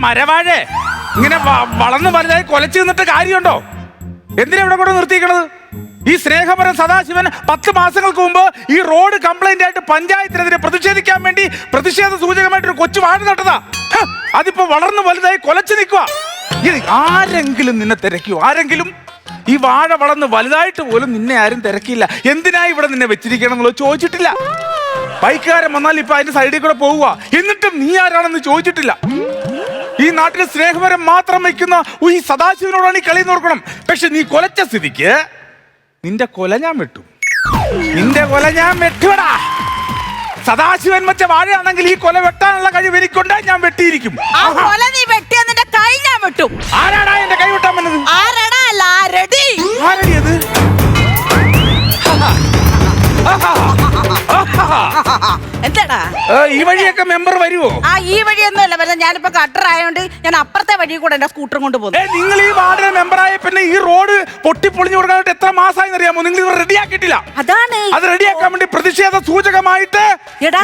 മരവാഴേ, ഇങ്ങനെ വളർന്നു വലുതായി കൊലച്ചു നിന്നിട്ട് കാര്യമുണ്ടോ? എന്തിനാ ഇവിടെ കൊണ്ട് നിർത്തിയിരിക്കണത്? ഈ സ്നേഹപരം സദാശിവൻ 10 മാസങ്ങൾക്ക് മുമ്പ് ഈ റോഡ് കംപ്ലൈന്റ് ആയിട്ട് പഞ്ചായത്തിനെതിരെ പ്രതിഷേധിക്കാൻ വേണ്ടി പ്രതിഷേധ സൂചകമായിട്ടൊരു കൊച്ചു വാഴ നട്ടതാ. അതിപ്പോ വളർന്നു വലുതായി കൊലച്ചു നിൽക്കുക. ആരെങ്കിലും നിന്നെ തിരക്കിയോ? ആരെങ്കിലും? ഈ വാഴ വളർന്ന് വലുതായിട്ട് പോലും നിന്നെ ആരും തിരക്കിയില്ല. എന്തിനാ ഇവിടെ നിന്നെ വെച്ചിരിക്കണം എന്നുള്ളത് ചോദിച്ചിട്ടില്ല. ബൈക്കുകാരൻ വന്നാൽ ഇപ്പൊ അതിന്റെ സൈഡിൽ കൂടെ പോവുക, എന്നിട്ടും നീ ആരാണെന്ന് ചോദിച്ചിട്ടില്ല. ഈ നാട്ടിലെ സ്നേഹപരം മാത്രം വയ്ക്കുന്ന ഈ സദാശിവനോടാണ് ഈ കളി നോക്കണം. പക്ഷെ നീ കൊലച്ച സ്ഥിതിക്ക് നിന്റെ കൊല ഞാൻ വെട്ടു. നിന്റെ കൊല ഞാൻ വെട്ടുവടാ. സദാശിവൻ വെച്ച വാഴയാണെങ്കിൽ ഈ കൊല വെട്ടാനുള്ള കഴിവ് എനിക്കുണ്ട്. ഞാൻ വെട്ടിയിരിക്കും. ആരാടാ എന്റെ കൈ വെട്ടാൻ വന്നത്? ആരടി അത്? എന്താടാ ഈ വഴിയൊക്കെ മെമ്പർ വരുവോ? ഈ വഴിയൊന്നുമല്ല വരുന്നത്. ഞാനിപ്പോ കട്ടർ ആയതുകൊണ്ട് ഞാൻ അപ്പുറത്തെ വഴി കൂടെ എന്റെ സ്കൂട്ടറും കൊണ്ട് പോകുന്നു. നിങ്ങൾ ഈ വാർഡിലെ മെമ്പറായ പിന്നെ ഈ റോഡ് പൊട്ടിപ്പൊളിഞ്ഞു കൊടുക്കാനായിട്ട് എത്ര മാസമായി അറിയാമോ? നിങ്ങൾ ഇത് റെഡിയാക്കിയിട്ടില്ല. അതാണ് അത് റെഡിയാക്കാൻ വേണ്ടി പ്രതിഷേധ സൂചകമായിട്ട്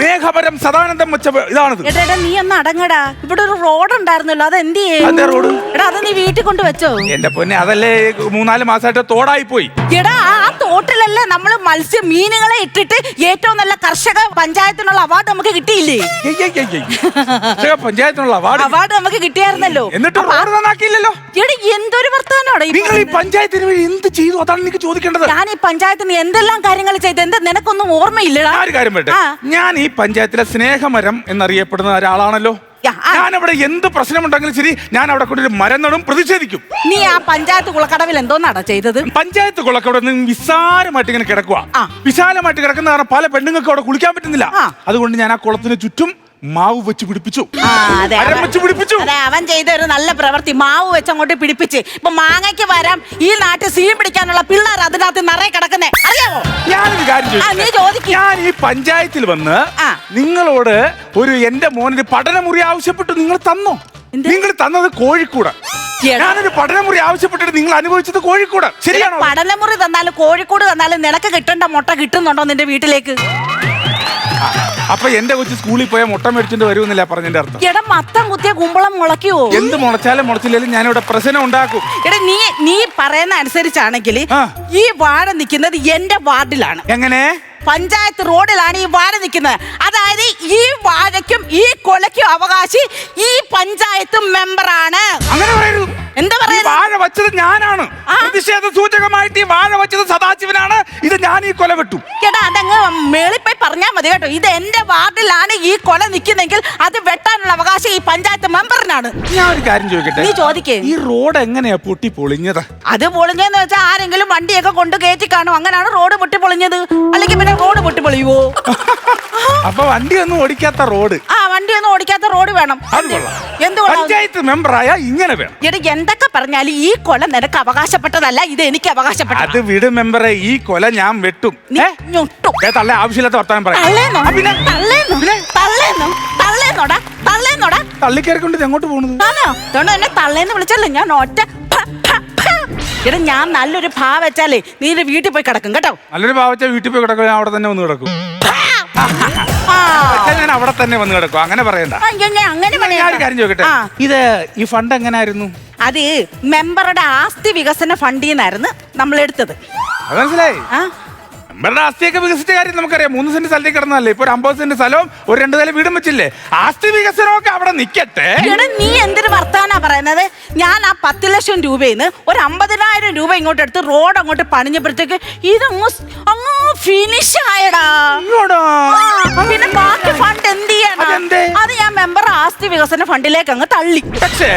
സ്നേഹപരം സദാനന്ദം വെച്ച ഇതാണത്. എടാ നീ ഒന്ന് അടങ്ങടാ. ഇവിടെ ഒരു റോഡ് ഉണ്ടായിരുന്നല്ലോ, അത് എന്ത് ചെയ്യും? റോഡ് എടാ അത് നീ വീട്ടിൽ കൊണ്ട് വെച്ചോ? എന്റെ പൊന്നെ, അതല്ലേ 3-4 മാസമായിട്ട് തോടായി പോയി. എടാ ആ തോട്ടിലല്ലേ നമ്മള് മീനുകളെ ഇട്ടിട്ട് ഏറ്റവും നല്ല കർഷക പഞ്ചായത്തിനുള്ള അവാർഡ് നമുക്ക് കിട്ടിയില്ലേ? പഞ്ചായത്തിനുള്ള അവാർഡ് നമുക്ക് കിട്ടിയായിരുന്നല്ലോ. എന്നിട്ട് റോഡ് നന്നാക്കിയില്ലല്ലോ. എടാ എന്തൊരു വർത്താനോടെ നിങ്ങൾ ഈ പഞ്ചായത്തിന് വേണ്ടി എന്ത് ചെയ്തു? അതാണ് എനിക്ക് ചോദിക്കേണ്ടത്. ഞാൻ ഈ പഞ്ചായത്തിന് എന്തെല്ലാം കാര്യങ്ങൾ ചെയ്തു, എന്താ നിനക്കൊന്നും ഓർമ്മയില്ലടാ? ഒരു കാര്യം പറയട്ടെ, ഞാൻ ഈ പഞ്ചായത്തിലെ സ്നേഹമരം എന്നറിയപ്പെടുന്ന ഒരാളാണല്ലോ. ഞാൻ അവിടെ എന്ത് പ്രശ്നമുണ്ടെങ്കിലും ശരി, ഞാൻ അവിടെ കൊണ്ടൊരു മരം നടും, പ്രതിഷേധിക്കും. നീ ആ പഞ്ചായത്ത് കുളക്കടവിൽ എന്തോന്നാടാ ചെയ്തത്? പഞ്ചായത്ത് കുളക്കടവിൽ വിശാലമായിട്ട് ഇങ്ങനെ കിടക്കുക. വിശാലമായിട്ട് കിടക്കുന്ന കാരണം പല പെണ്ണുങ്ങൾക്ക് അവിടെ കുളിക്കാൻ പറ്റുന്നില്ല. അതുകൊണ്ട് ഞാൻ ആ കുളത്തിന് ചുറ്റും മാവ് വെച്ച് പിടിപ്പിച്ചു. അവൻ ചെയ്ത ഒരു നല്ല പ്രവൃത്തി. മാവ് വെച്ച് അങ്ങോട്ട് പിടിപ്പിച്ച് ഇപ്പൊ മാങ്ങയ്ക്ക് വരാം ഈ നാട്ടിൽ സീൻ പിടിക്കാനുള്ള പിള്ളേർ അതിനകത്ത് നിറയെ കിടക്കുന്നേ അറിയാമോ? ഞാനൊരു കാര്യം ചോദിക്കും. ഞാൻ ഈ പഞ്ചായത്തിൽ വന്ന് നിങ്ങളോട് എന്റെ മോനൊരു പഠനമുറി ആവശ്യപ്പെട്ടു. നിങ്ങൾ തന്നോ? നിങ്ങൾ തന്നത് കോഴിക്കോട്. ഞാനൊരു പഠനമുറി ആവശ്യപ്പെട്ടിട്ട് നിങ്ങൾ അനുഭവിച്ചത് കോഴിക്കോട്. ശരിയാണോ? പഠനമുറി തന്നാലും കോഴിക്കോട് തന്നാലും നിനക്ക് കിട്ടേണ്ട മുട്ട കിട്ടുന്നുണ്ടോ നിന്റെ വീട്ടിലേക്ക്? അപ്പൊ എന്റെ കൊച്ചു സ്കൂളിൽ പോയാൽ മുട്ട മേടിച്ചിട്ട് വരുമെന്നില്ല പറഞ്ഞതിന്റെ അർത്ഥം. എടാ മത്തം കുത്തിയ കുമ്പളം മുളയ്ക്കുവോ? എന്ത് മുളച്ചാലും മുളച്ചില്ലേലും ഞാനിവിടെ പ്രശ്നം ഉണ്ടാക്കും. എടാ നീ പറയുന്ന അനുസരിച്ചാണെങ്കിൽ ഈ വാഴ നിൽക്കുന്നത് എന്റെ വാർഡിലാണ്. എങ്ങനെ? പഞ്ചായത്ത് റോഡിലാണ് ഈ വാഴ നിൽക്കുന്നത്. അതായത് ഈ വാഴയ്ക്കും ഈ കൊലയ്ക്കും അവകാശി ഈ പഞ്ചായത്ത് മെമ്പറാണ്. അങ്ങനെ പറയരുത്. എന്താ പറയുക? വാഴ വെച്ചത് ഞാനാണ്. പ്രതിഷേധ സൂചകമായിട്ട് ഈ വാഴ വെച്ചത് സദാശിവനാണ്. ഇത് ഞാൻ ഈ കൊല വെട്ടു. എടാ അതങ്ങ് മേളിപ്പോയി പറഞ്ഞാൽ മതി കേട്ടോ. ഇത് എന്റെ വാർഡിലാണ് ഈ കൊല നിൽക്കുന്നെങ്കിൽ അത് വെട്ടാനുള്ള അവകാശം ഈ പഞ്ചായത്ത് മെമ്പറിനാണ്. ഞാൻ ഒരു കാര്യം ചോദിക്കട്ടെ? നീ ചോദിക്കേ. ഈ റോഡ് എങ്ങനെയാ പൊട്ടി പൊളിഞ്ഞത്? അത് പൊളിഞ്ഞെന്ന് വെച്ചാൽ ആരെങ്കിലും വണ്ടിയൊക്കെ കൊണ്ട് കയറ്റി കാണും. അങ്ങനെയാണ് റോഡ് പൊട്ടി പൊളിഞ്ഞത്. അല്ലെങ്കിൽ പിന്നെ റോഡ് പൊട്ടി പൊളിയുവോ? അപ്പൊ വണ്ടിയൊന്നും ഓടിക്കാത്ത റോഡ്. വണ്ടിയൊന്നും ഓടിക്കാത്ത റോഡ് വേണം. പഞ്ചായത്ത് മെമ്പറായ ഇങ്ങനെ വേണം. എടാ എന്തൊക്കെ പറഞ്ഞാലും ഈ കൊല നിനക്ക് അവകാശപ്പെട്ടതല്ല, ഇത് എനിക്ക് അവകാശപ്പെട്ട. അത് വിട് മെമ്പറെ, ഈ കൊല ഞാൻ വെട്ടും. തള്ളേ ആവശ്യമില്ലാത്ത വർത്താനം പറയാം. തള്ളിക്കയറിക്കൊണ്ട് എങ്ങോട്ട് പോകുന്നത്? എന്നെ തള്ളേന്ന് വിളിച്ചല്ലേ ഞാൻ ഒറ്റ. എടാ ഞാൻ നല്ലൊരു ഭാ വെച്ചാലേ നീ വീട്ടിൽ പോയി കിടക്കും കേട്ടോ. നല്ലൊരു ഭാ വെച്ചാൽ വീട്ടിൽ പോയി കിടക്കും. ഞാൻ അവിടെ തന്നെ വന്ന് കിടക്കും. ഞാൻ അവിടെ തന്നെ വന്ന് കിടക്കും. അങ്ങനെ പറയണ്ട. ഞാൻ കാര്യം ചോദിക്കട്ടെ, ഇത് ഈ ഫണ്ട് എങ്ങനായിരുന്നു? അത് മെമ്പറുടെ ആസ്തി വികസന ഫണ്ടിൽ നിന്നായിരുന്നു നമ്മൾ എടുത്തത്. മനസ്സിലായി? മെമ്പറുടെ ആസ്തിയൊക്കെ വികസിച്ച കാര്യം നമുക്കറിയാം. 3 സെന്റ് സ്ഥലത്തേക്ക് കിടന്നല്ലേ. ഇപ്പൊ 50 സെന്റ് സ്ഥലവും 2 നില വീടും വെച്ചില്ലേ. ആസ്തി വികസനമൊക്കെ അവിടെ നിക്കട്ടെ. നീ എന്തൊരു വർത്താനാ പറയുന്നത്? ഞാൻ ആ 10 ലക്ഷം രൂപയിൽ ഒരു 50,000 രൂപ ഇങ്ങോട്ട് എടുത്ത് റോഡ് അങ്ങോട്ട് പണിഞ്ഞപ്പോഴത്തേക്ക് ഇതങ്ങ് ഫിനിഷ് ആയടാ. പിന്നെ ബാക്കി ഫണ്ട് എന്ത് ചെയ്യണം? അത് ഞാൻ മെമ്പർ ആസ്തി വികസന ഫണ്ടിലേക്ക് അങ്ങ് തള്ളി. പക്ഷേ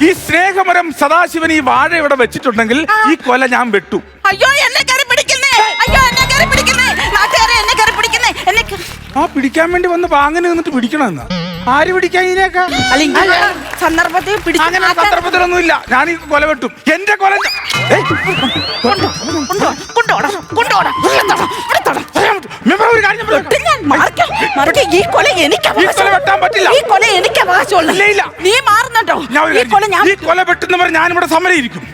ഈ സ്നേഹമരം സദാശിവൻ ഈ വാഴ ഇവിടെ വെച്ചിട്ടുണ്ടെങ്കിൽ ഈ കൊല ഞാൻ വെട്ടു. അയ്യോ എന്നെ കയറി പിടിക്കുന്നേ, അയ്യോ എന്നെ കയറി പിടിക്കുന്നേ, നാട്ടുകാരെ എന്നെ കയറി പിടിക്കുന്നേ. ആ പിടിക്കാൻ വേണ്ടി വന്ന് വാങ്ങി നിന്നിട്ട് പിടിക്കണമെന്നാ? ആര് പിടിക്കാൻ ഇതിനൊക്കെ? സന്ദർഭത്തിലൊന്നും ഇല്ല. ഞാൻ ഈ കൊല വെട്ടും. എന്റെ കൊല വെട്ടാൻ പറ്റില്ല. നീ മാറുന്നുണ്ടോ? ഈ കൊല വെട്ടുന്നവർ ഞാനിവിടെ സമരം ഇരിക്കും.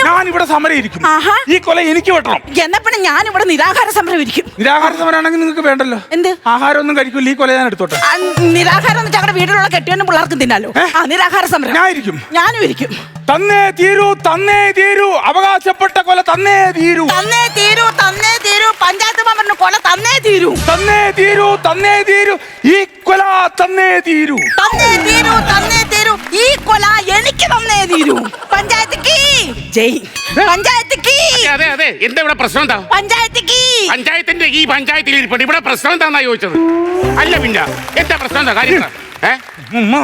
ഞാൻ ഇവിടെ സമരം ഇരിക്കും. ആഹാ. ഈ കൊല എനിക്ക് വെട്ടണം. എന്നാ പിന്നെ ഞാൻ ഇവിടെ നിരാഹാര സമരം ഇരിക്കും. നിരാഹാര സമരമാണെങ്കിൽ നിങ്ങൾക്ക് വേണ്ടല്ലോ. എന്ത് ആഹാരം ഒന്നും കഴിക്കില്ല, ഈ കൊല ഞാൻ എടുത്തോട്ടെ. നിരാഹാരം എന്ന് ഞങ്ങളുടെ വീട്ടിലുള്ള കെട്ടിയോനും പിള്ളേർക്കും തിന്നാലോ. നിരാഹാര സമരം ഞാൻ ഇരിക്കും. ഞാനും ഇരിക്കും. തന്നേ തീരൂ, തന്നേ തീരൂ, അവകാശപ്പെട്ട കൊല തന്നേ തീരൂ. തന്നേ തീരൂ, തന്നേ തീരൂ, പഞ്ചായത്ത് മെമ്പറിന് കൊല തന്നേ തീരൂ. തന്നേ തീരൂ, തന്നേ തീരൂ, ഈ കൊല തന്നേ തീരൂ. തന്നേ തീരൂ, തന്നേ തീരൂ, ഈ കൊല എനിക്ക് തന്നേ തീരൂ. പഞ്ചായത്തിക്ക് ജയ്, പഞ്ചായത്തിക്ക്. അതെ അതെ, എന്താ ഇവിടെ പ്രശ്നം എന്താ? പഞ്ചായത്തിക്ക്. പഞ്ചായത്തിന്റെ ഈ പഞ്ചായത്തിൽ ഇരിപ്പുണ്ട്. ഇവിടെ പ്രശ്നം എന്താന്നാ ചോദിച്ചത്? അല്ല പിന്നെ എന്താ പ്രശ്നം എന്താ കാര്യം?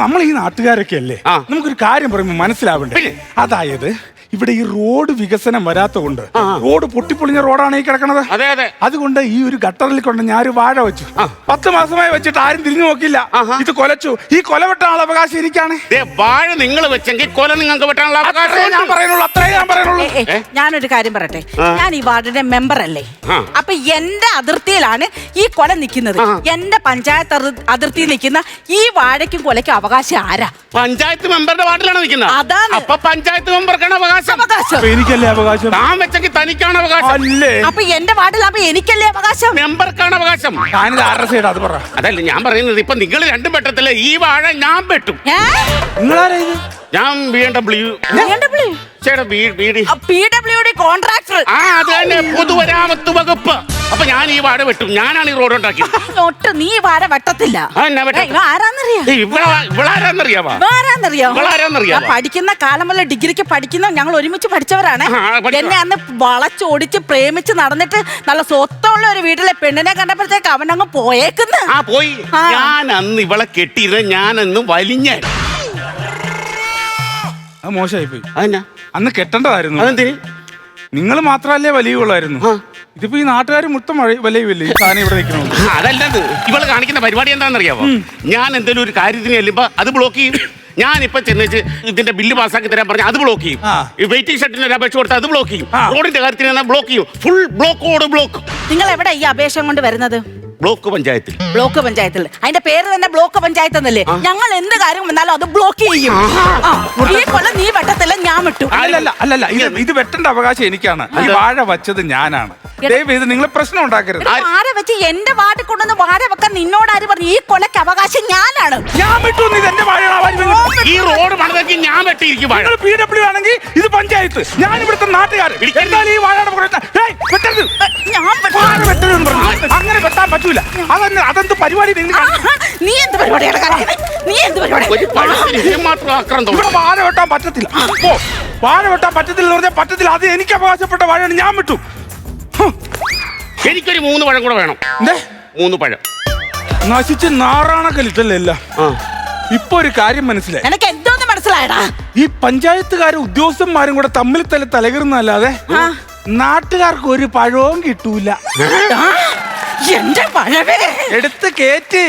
നമ്മൾ ഈ നാട്ടുകാരൊക്കെ അല്ലേ, ആ. നമുക്കൊരു കാര്യം പറയുമ്പോൾ മനസ്സിലാവണ്ടേ? പിന്നെ? അതായത് ഇവിടെ ഈ റോഡ് വികസനം വരാത്ത കൊണ്ട് ആ. റോഡ് പൊട്ടിപ്പൊളിഞ്ഞ റോഡാണ് ഈ കിടക്കണത്. അതെ അതെ. അതുകൊണ്ട് ഈ ഒരു ഗട്ടറിൽ കൊണ്ട് ഞാൻ ഒരു വാഴ വെച്ചു. ആ. 10 മാസമായി വെച്ചിട്ട് ആരും തിരിഞ്ഞു നോക്കില്ല. ആഹാ. ഇത് കൊലച്ചു. ഈ കൊല വെട്ടാനുള്ള അവകാശം എനിക്കാണ്. ദേ, വാഴ നിങ്ങൾ വെച്ചെങ്കിൽ കൊല നിങ്ങൾക്ക് വെട്ടാനുള്ള അത്രേ ഞാൻ അവകാശം. പറയുന്നുള്ളൂ, അത്രേ ഞാൻ പറയുന്നുള്ളൂ. ഞാനൊരു കാര്യം പറയട്ടെ. ആ. ഞാൻ ഈ വാർഡിന്റെ മെമ്പർ അല്ലേ? ആ. അപ്പൊ എന്റെ അതിർത്തിയിലാണ് ഈ കൊല നിൽക്കുന്നത്. ആ. എന്റെ പഞ്ചായത്ത് അതിർത്തിയിൽ നിൽക്കുന്ന ഈ വാഴയ്ക്കും കൊലയ്ക്കും അവകാശം ആരാ? പഞ്ചായത്ത് മെമ്പറുടെ വാർഡിലാണ് നിൽക്കുന്നത്. അതാണ്. അപ്പൊ പഞ്ചായത്ത് മെമ്പർക്കാണ് അവകാശം. അവകാശം. അപ്പൊ എനിക്കല്ലേ അവകാശം? താൻ വെച്ചെങ്കിൽ തനിക്കാണ് അവകാശം. അല്ലേ? അപ്പൊ എന്റെ വാർഡിലാകുമ്പോ എനിക്കല്ലേ അവകാശം? മെമ്പർക്കാണ് അവകാശം. ഞാനിത് ആരുടെ സൈഡ് അത് പറ. അതല്ല ഞാൻ പറയുന്നത്, ഇപ്പൊ നിങ്ങൾ രണ്ടും വെട്ടത്തില്ല, ഈ വാഴ ഞാൻ വെട്ടും. നിങ്ങളാരാ ഇത്? ഞാൻ BMW PWD കോൺട്രാക്ടർ. ആ അത് തന്നെ, പൊതുമരാമത്ത് വകുപ്പ്. അപ്പൊ ഞാൻ ഈ വാഴ വെട്ടും. ഞാനാണ് ഈ റോഡ് ഉണ്ടാക്കിയത്. ഒട്ട് നീ വാഴ വെട്ടത്തില്ല. ആരാന്നറിയാം? ഇവളാരാന്നറിയാവാ? ഇവളാരാന്നറിയാവോ? ഞാൻ പഠിക്കുന്ന കാലം വല്ല ഡിഗ്രിക്ക് പഠിക്കുന്ന ഞങ്ങൾ ഒരുമിച്ച് പഠിച്ചവരാണ്. ആ, പഠിച്ചതാ. എന്നെ അന്ന് വളച്ചൊടിച്ച് പ്രേമിച്ച് നടന്നിട്ട് നല്ല സ്വത്തുള്ള ഒരു വീട്ടിലെ പെണ്ണിനെ കണ്ടപ്പോഴത്തേക്ക് അവനങ്ങ് പോയേക്കുന്നു. ആ പോയി. ആ. ഞാൻ അന്ന് ഇവളെ കെട്ടിയിരുന്ന ഞാനന്ന് വലിഞ്ഞ. അത് മോശമായി പോയി. അതെന്നാ? അന്ന് കെട്ടേണ്ടതായിരുന്നു. അതെന്തിന്? നിങ്ങൾ മാത്രല്ലേ വലിയുള്ളായിരുന്നു. ആ. ഇതിപ്പോ ഈ നാട്ടുകാർ മൊത്തം വലിയല്ലേ ഈ സാധനം ഇവിടെ നിൽക്കണത്. അതല്ലത്, ഇവള് കാണിക്കുന്ന പരിപാടി എന്താണെന്നറിയാവോ? ഞാൻ എന്തെങ്കിലും ഒരു കാര്യത്തിന് ചെല്ലുമ്പോ അത് ബ്ലോക്ക് ചെയ്യും. ഞാനിപ്പോ ചെന്നേച്ച് ഇതിന്റെ ബില്ല് പാസ്സാക്കി തരാൻ പറഞ്ഞാൽ അത് ബ്ലോക്ക് ചെയ്യും. ആ. ഈ വെയിറ്റിംഗ് ഷെഡിന് ഒരു അപേക്ഷ കൊടുത്താൽ അത് ബ്ലോക്ക് ചെയ്യും. ആ. റോഡിന്റെ കാര്യത്തിന് ബ്ലോക്ക് ചെയ്യും. ഫുൾ ബ്ലോക്കോട് ബ്ലോക്ക്. നിങ്ങൾ എവിടെ ഈ അപേക്ഷ കൊണ്ട് വരുന്നത്? ബ്ലോക്ക് പഞ്ചായത്തിൽ. ബ്ലോക്ക് പഞ്ചായത്തിൽ. അതിന്റെ പേര് തന്നെ ബ്ലോക്ക് പഞ്ചായത്ത് എന്നല്ലേ? ഞങ്ങൾ എന്ത് കാര്യം വന്നാലും അത് ബ്ലോക്ക് ചെയ്യും. ആ, ഈ കൊല നീ വെട്ടത്തില്ല, ഞാൻ വെട്ടു. അല്ലല്ല ഇത് വെട്ടേണ്ട അവകാശം എനിക്കാണ്. ഈ വാഴ വച്ചത് ഞാനാണ്. ദയവ് ഇത് നിങ്ങൾ പ്രശ്നം ഉണ്ടാക്കരുത്. വാഴ വെച്ച് എന്റെ വാട്ടിൽ കൊണ്ടുവന്ന് വാഴ വെക്കാൻ നിന്നോട് ആര് പറഞ്ഞു? ഈ കൊലക്ക് അവകാശം ഞാനാണ്. ഞാൻ വെട്ടു. ഇത് എന്റെ വാഴയാണ്. ഈ റോഡ് പണിതെങ്കിൽ ഞാൻ വെട്ടിയിരിക്കും വാഴ. PW ആണെങ്കിൽ ഇത് പഞ്ചായത്ത്. ഞാൻ ഇവിടുത്തെ നാട്ടുകാരൻ. എന്തായാലും ഈ വാഴയുടെ വെട്ടരുത്. ഞാൻ വാഴ വെട്ടരുതെന്ന് പറഞ്ഞു. അങ്ങനെ വെട്ടാൻ പറ്റൂല. അതെന്ത് പരിപാടി? നീ എന്ത് പരിപാടിയാണ് കാണിക്കുന്നത്? നീ എന്ത് പരിപാടി? ഒരു പഴത്തിന് മാത്രം ആക്രാന്തം. ഇവിടെ വാഴ വെട്ടാൻ പറ്റത്തില്ല. വാഴ വെട്ടാൻ പറ്റത്തില്ല എന്ന് പറഞ്ഞാൽ പറ്റത്തില്ല. അത് എനിക്ക് അവകാശപ്പെട്ട വാഴയാണ്, ഞാൻ വിട്ടു. എനിക്കൊരു 3 പഴം കൂടെ വേണം. എന്തേ? 3 പഴം. നശിച്ച് നാറാണക്കലിട്ടല്ലേ എല്ലാം. ഇപ്പൊ ഒരു കാര്യം മനസ്സിലായി. എനിക്ക് എന്തോന്ന് മനസ്സിലായടാ? ഈ പഞ്ചായത്തുകാരും ഉദ്യോഗസ്ഥന്മാരും കൂടെ തമ്മിൽ തലകീറുന്നല്ലാതെ നാട്ടുകാർക്ക് ഒരു പഴവും കിട്ടൂല. എന്റെ പഴവേ എടുത്ത് കേറ്റ്.